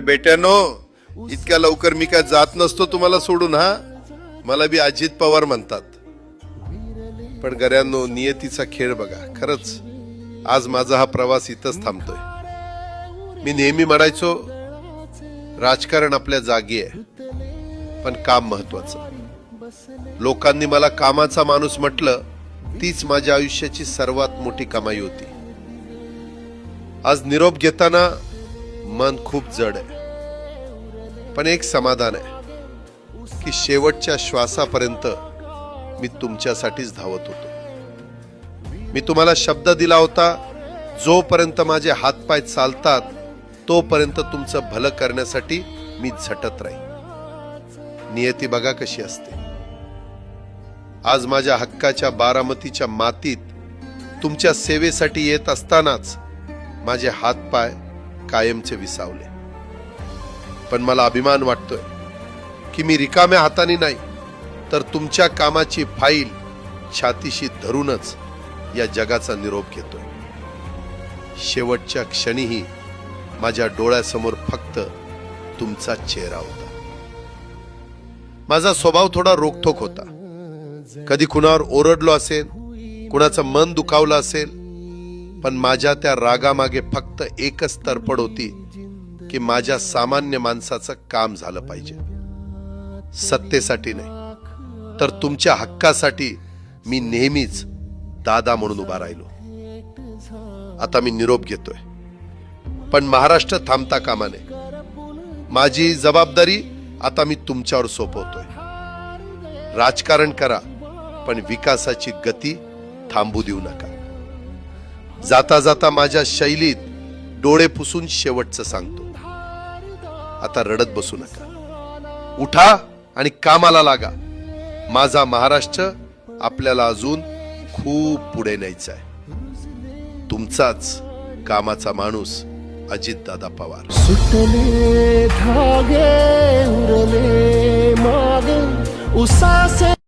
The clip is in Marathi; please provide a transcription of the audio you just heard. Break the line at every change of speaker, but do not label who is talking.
बेट्यानो, इतक्या लवकर मी काय जात नसतो तुम्हाला सोडून. हा, मला बी अजित पवार म्हणतात. पण गऱ्यांनो, नियतीचा खेळ बघा. खरंच आज माझा हा प्रवास इथंच थांबतोय. मी नेहमी म्हणायचो राजकारण आपल्या जागी आहे, पण काम महत्वाचं. लोकांनी मला कामाचा माणूस म्हटलं, तीच माझ्या आयुष्याची सर्वात मोठी कमाई होती. आज निरोप घेताना मन खूप जड आहे, पण एक समाधान आहे की शेवटच्या श्वासापर्यंत मी तुमच्यासाठीच धावत होतो. मी तुम्हाला शब्द दिला होता, जोपर्यंत माझे हातपाय चालतात तोपर्यंत तुमचं भलं करण्यासाठी मी झटत राहील. नियती बघा कशी असते. आज माझ्या हक्काच्या बारामतीच्या मातीत तुमच्या सेवेसाठी येत असतानाच माझे हातपाय कायमचे विसावले. पण मला अभिमान वाटतोय की मी रिकाम्या हाताने नाही, तर तुमच्या कामाची फाईल छातीशी धरूनच या जगाचा निरोप घेतोय. शेवटच्या क्षणीही माझ्या डोळ्यासमोर फक्त तुमचा चेहरा होता. माझा स्वभाव थोडा रोखठोक होता. कधी कुणावर ओरडलो असेल, कुणाचं मन दुखावलं असेल, पण माझ्या त्या रागामागे फक्त एकच तडफड होती की माझ्या सामान्य माणसाचं काम झालं पाहिजे. सत्तेसाठी नाही, तर तुमच्या हक्कासाठी मी नेहमीच दादा म्हणून उभा राहिलो. आता मी निरोप घेतोय, पण महाराष्ट्र थांबता कामा नये. माझी जबाबदारी आता मी तुमच्यावर सोपवतोय. राजकारण करा, पण विकासाची गती थांबू देऊ नका. जाता जाता माझ्या शैलीत डोळे पुसून शेवटचं सांगतो, आता रडत बसू नका. उठा आणि कामाला लागा. माझा महाराष्ट्र आपल्याला अजून खूप पुढे न्यायचा आहे. तुमचाच कामाचा माणूस अजितदादा पवार.
सुटले धागे उरले मागे उसासे